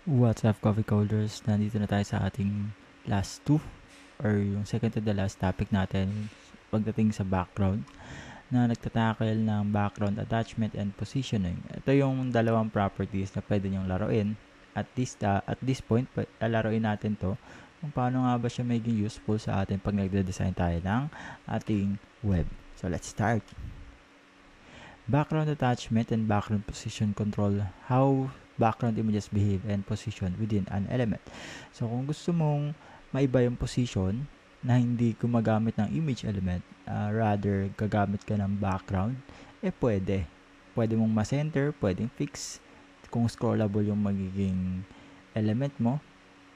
What's up, coffee coders? Nandito na tayo sa ating last two or yung second to the last topic natin pagdating sa background na nagtatackle ng background attachment and positioning. Ito yung dalawang properties na pwede nyong laruin. At this point, laruin natin to kung paano nga ba siya maging useful sa atin pag nagde-design tayo ng ating web. So, let's start. Background attachment and background position control. How background images behave and position within an element. So, kung gusto mong maiba yung position na hindi gumagamit ng image element, rather gagamit ka ng background, pwede. Pwede mong ma-center, pwedeng fix, kung scrollable yung magiging element mo,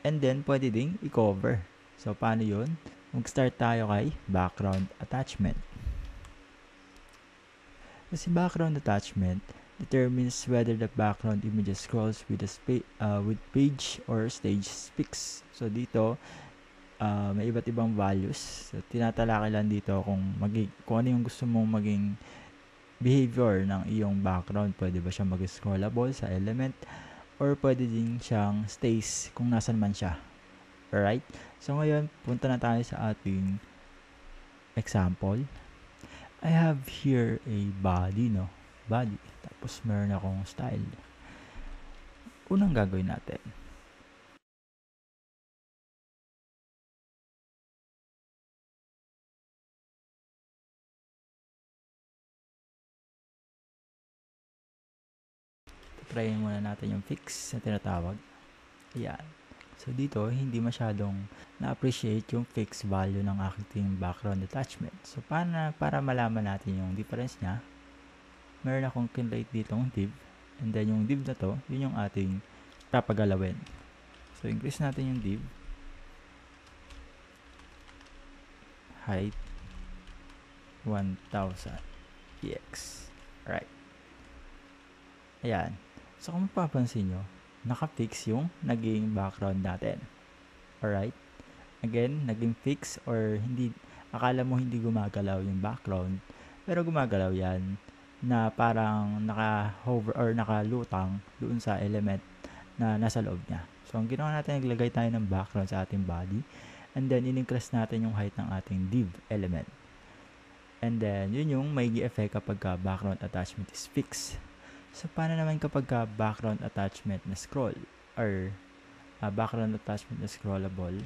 and then pwede ding i-cover. So, paano yun? Mag-start tayo kay background attachment. Kasi background attachment determines whether the background image scrolls with with page or stage speaks. So dito, may iba't ibang values. So tinatalakay lang dito kung ano yung gusto mong maging behavior ng iyong background. Pwede ba siya mag-scrollable sa element or pwede din siyang stays kung nasan man siya. Alright? So ngayon, punta na tayo sa ating example. I have here a body, no? Body. Tapos meron akong style. Unang gagawin natin. Try muna natin yung fix na tinatawag. Ayan. So dito, hindi masyadong na-appreciate yung fixed value ng aking background attachment. So para malaman natin yung difference niya, meron akong kinrate ditong div. And then yung div na to, yun yung ating papagalawin. So increase natin yung div. Height 1000 px. Alright. Ayan. So kung mapapansin nyo, naka-fix yung naging background natin. Alright? Again, naging fix or hindi, akala mo hindi gumagalaw yung background, pero gumagalaw yan na parang naka-hover or nakalutang doon sa element na nasa loob niya. So, ang ginawa natin, naglagay tayo ng background sa ating body and then in-increase natin yung height ng ating div element. And then, yun yung may effect kapag background attachment is fixed. So, paano naman kapag background attachment na scroll or background attachment na scrollable?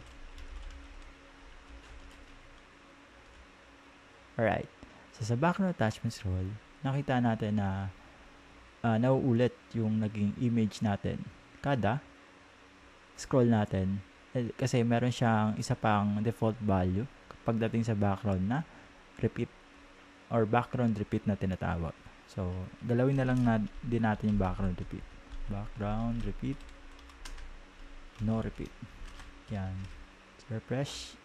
Alright. So, sa background attachment scroll, nakita natin na nauulit yung naging image natin kada scroll natin. Kasi meron siyang isa pang default value pagdating sa background na repeat or background repeat na tinatawag. So, galawin na lang din natin yung background repeat. Background repeat. No repeat. Yan. Refresh.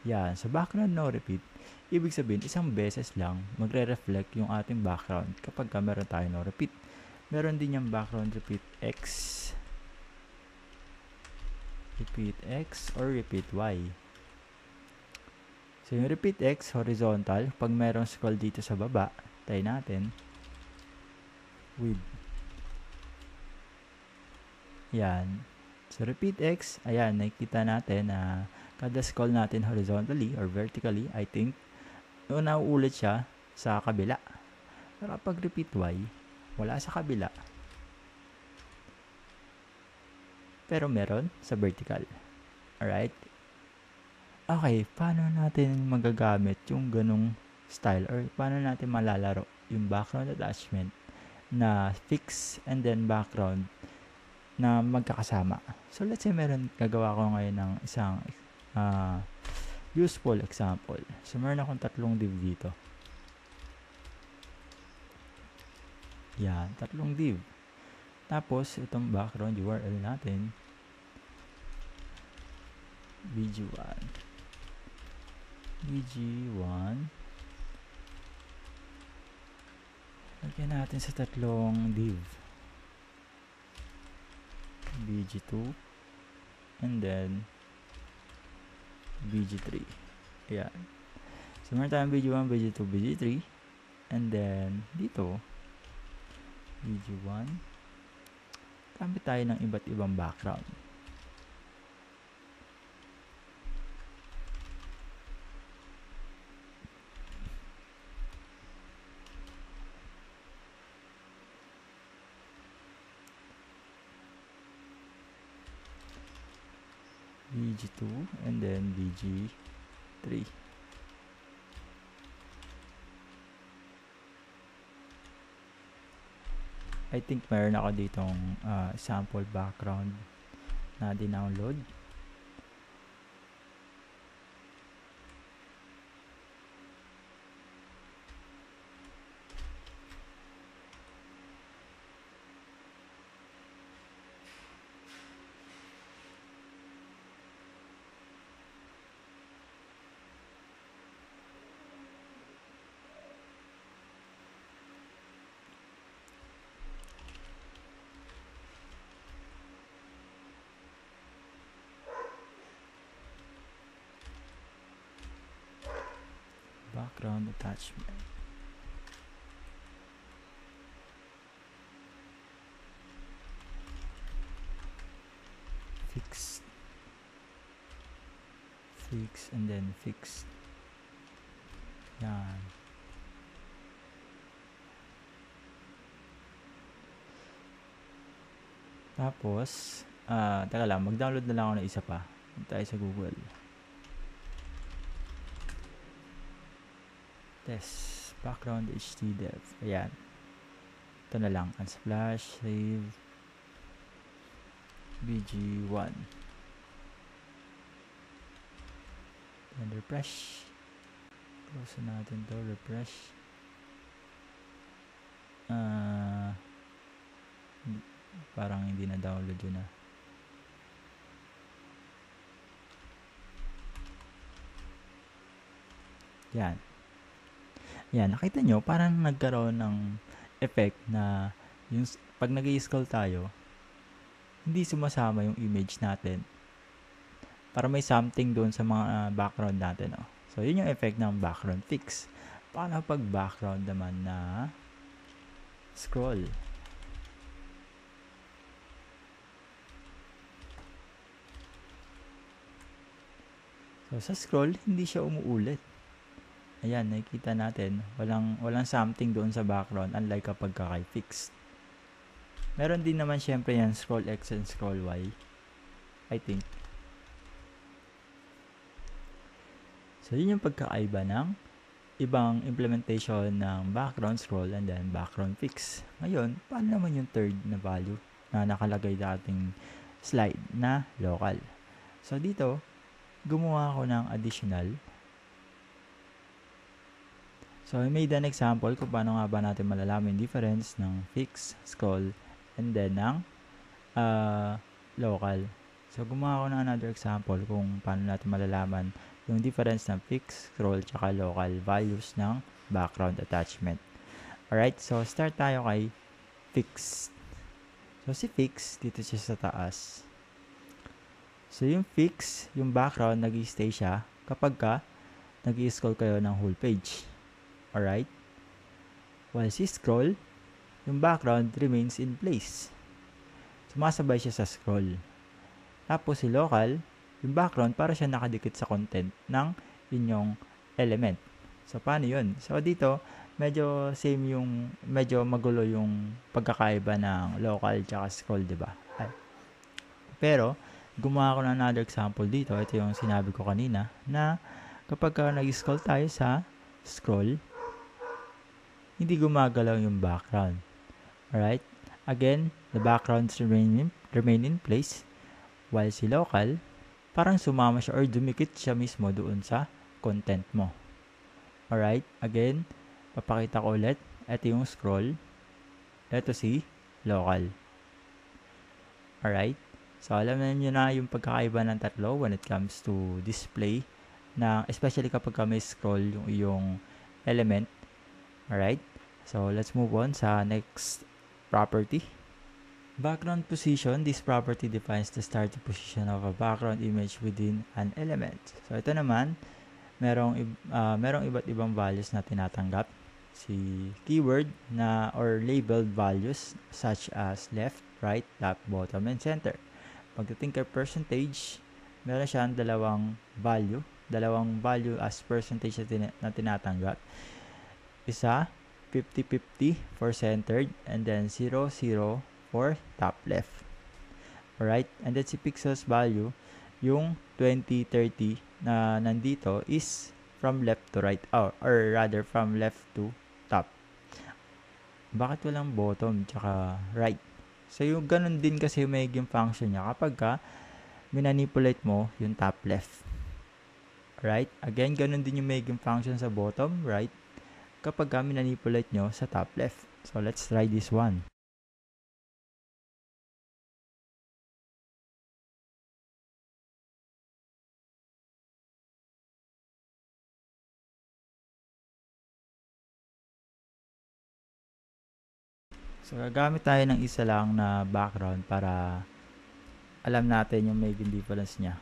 Yan. So, background no repeat, ibig sabihin, isang beses lang magre-reflect yung ating background kapag meron tayo no repeat. Meron din yung background repeat X, repeat X, or repeat Y. So, yung repeat X, horizontal, pag merong scroll dito sa baba, try natin, with. Yan. So, repeat X, ayan, nakikita natin na kada scroll natin horizontally or vertically, I think, nauulit siya sa kabila. Pero kapag repeat Y, wala sa kabila. Pero meron sa vertical. Alright? Okay, paano natin magagamit yung ganong style or paano natin malalaro yung background attachment na fix and then background na magkakasama. So, let's say gagawa ko ngayon ng isang useful example. So, meron akong tatlong div dito. Yan, tatlong div. Tapos, itong background URL natin, bg1. Lagyan natin sa tatlong div. bg2 and then bg3. Ayan. So, meron tayong bg1, bg2, bg3 and then dito bg1 gamit tayo ng iba't ibang background. VG2 and then VG3. I think meron ako ditong sample background na dinownload. Background attachment. Fix and then fix. Yan. Tapos, teka lang, mag-download na lang ako ng isa pa. Tayo sa Google. Test background htdev. Ayan. Ito na lang. Unsplash, save, bg1. And refresh. Close natin to. Refresh. Parang hindi na download yun ah. Yan. Yan, nakita nyo, parang nagkaroon ng effect na yung pag nag-i-scroll tayo, hindi sumasama yung image natin. Para may something doon sa mga background natin. Oh. So, yun yung effect ng background fix. Paano pag background naman na scroll? So, sa scroll, hindi siya umuulit. Ayan, nakikita natin, walang something doon sa background, unlike kapag kay fixed. Meron din naman syempre yan, scroll X and scroll Y, I think. So, yun yung pagkakaiba ng ibang implementation ng background scroll and then background fix. Ngayon, paano naman yung third na value na nakalagay sa ating slide na local? So, dito, gumawa ako ng additional. So, I made an example kung paano nga ba natin malalaman yung difference ng fix, scroll, and then ng local. So, gumawa ako ng another example kung paano natin malalaman yung difference ng fix, scroll, tsaka local values ng background attachment. Alright, so start tayo kay fix. So, si fix, dito siya sa taas. So, yung fix, yung background, nag-i-stay siya kapag ka nag-i-scroll kayo ng whole page. Alright? While si scroll, yung background remains in place. Sumasabay siya sa scroll. Tapos si local, yung background para siya nakadikit sa content ng inyong element. So, paano yun? So, dito, medyo same yung, medyo magulo yung pagkakaiba ng local tsaka scroll, diba? Pero, gumawa ko ng another example dito. Ito yung sinabi ko kanina na kapag nag-scroll tayo sa scroll, hindi gumagalaw yung background. Alright? Again, the backgrounds remain in place. While si local, parang sumama siya or dumikit siya mismo doon sa content mo. Alright? Again, papakita ko ulit. Ito yung scroll. Ito si local. Alright? So, alam na nyo na yung pagkakaiba ng tatlo when it comes to display na especially kapag may scroll yung iyong element. Alright? So, let's move on sa next property. Background position. This property defines the starting position of a background image within an element. So, ito naman, merong iba't ibang values na tinatanggap. Si keyword na or labeled values such as left, right, left, bottom, and center. Pagdating kay percentage, meron siyang dalawang value as percentage na tinatanggap. Isa, 50-50 for centered, and then 0-0 for top left. Alright, and then si pixels value, yung 20-30 na nandito is from left to right, or rather from left to top. Bakit walang bottom tsaka right? So yung ganun din kasi yung magiging function niya kapag ka minanipulate mo yung top left. Alright, again, ganun din yung magiging function sa bottom right kapag ka minanipulate nyo sa top left. So let's try this one. So, gagamit tayo ng isa lang na background para alam natin yung magiging difference niya.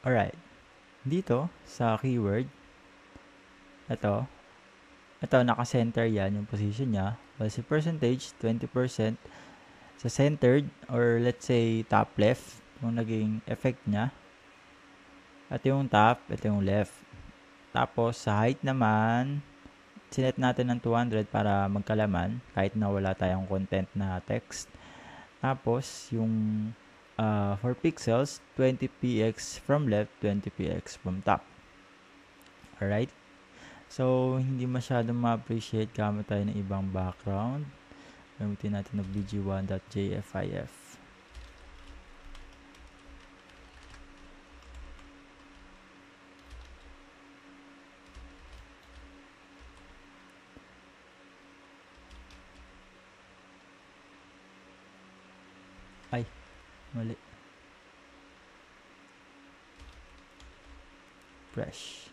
Alright, dito sa keyword, ito naka-center yan yung position niya. Well, si percentage, 20% sa centered or let's say top left yung naging effect niya. At yung top, ito yung left. Tapos sa height naman, sinet natin ng 200 para magkalaman kahit na wala tayong content na text. Tapos yung for pixels, 20px from left, 20px from top. Alright? So, hindi masyadong ma-appreciate gamit tayo ng ibang background. Gamitin natin ng bg1.jfif. Ay, mali. Fresh.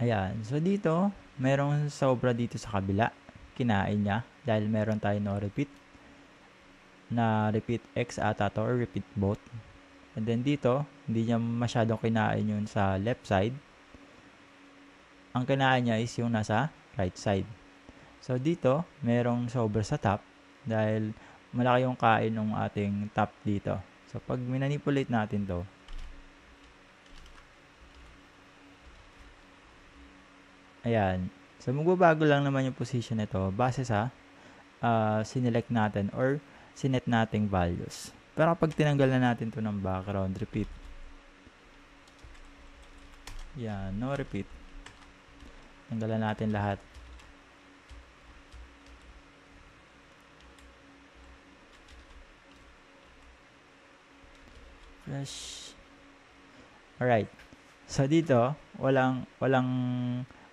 Ayan. So, dito, merong sobra dito sa kabila. Kinain niya dahil meron tayo no repeat. Na repeat X ata to or repeat both. And then dito, hindi niya masyadong kinain yun sa left side. Ang kinain niya is yung nasa right side. So, dito, merong sobra sa top dahil malaki yung kain ng ating top dito. So, pag minanipulate natin to, ayan. So, magbabago lang naman yung position nito base sa sinelect natin or sinet nating values. Pero kapag tinanggal na natin to ng background, repeat. Yan, no repeat. Tanggalan natin lahat. Fresh. Alright. So, dito, walang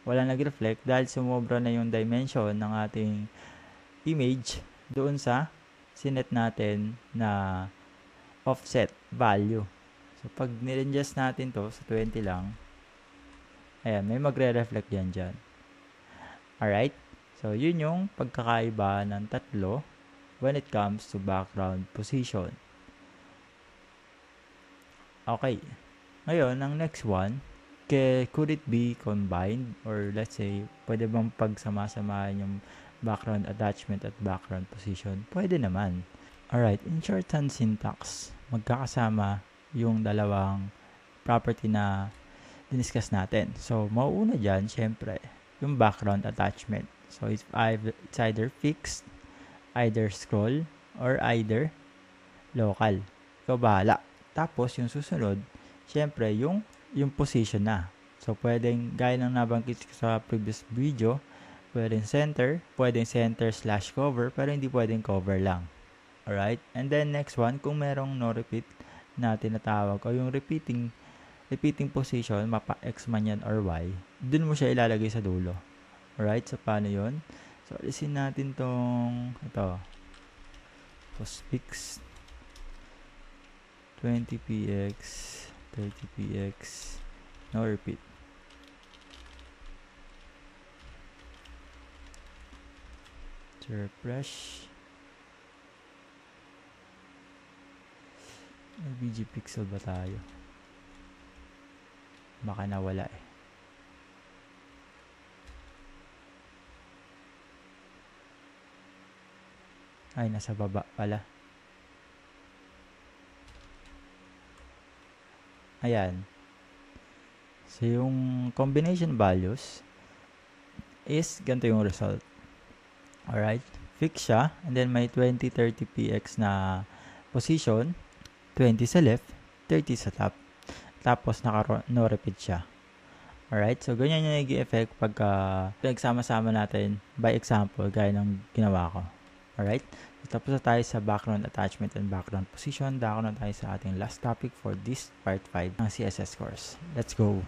nag-reflect dahil sumobra na yung dimension ng ating image doon sa sinet natin na offset value. So, pag nil-adjust natin to sa 20 lang, ayan, may magre-reflect yan dyan. Alright? So, yun yung pagkakaiba ng tatlo when it comes to background position. Okay. Ngayon, ang next one, could it be combined? Or let's say, pwede bang pagsama-samahan yung background attachment at background position? Pwede naman. Alright, in shorthand syntax, magkakasama yung dalawang property na diniscuss natin. So, mauuna dyan, syempre, yung background attachment. So, it's either fixed, either scroll, or either local. Ikaw bahala. Tapos, yung susunod, syempre, yung position na. So, pwedeng, gaya ng nabanggit ko sa previous video, pwedeng center /cover, pero hindi pwedeng cover lang. Alright? And then, next one, kung merong no repeat, na tinatawag o yung repeating position, mapa X man yan or Y, dun mo siya ilalagay sa dulo. Alright, so paano yun? So, alisin natin tong, ito, postfix, 20px, 30px, no repeat. So, refresh. BG pixel ba tayo? Baka nawala eh. Ay, nasa baba pala. Ayan. So, yung combination values is ganito yung result. Alright? Fix siya. And then, may 20, 30px na position. 20 sa left, 30 sa top. Tapos, no repeat siya. Alright? So, ganyan yung naging effect pagka pinagsama-sama natin by example, gaya ng ginawa ko. Alright? So, tapos na tayo sa background attachment and background position. Dako na tayo sa ating last topic for this part 5 ng CSS course. Let's go!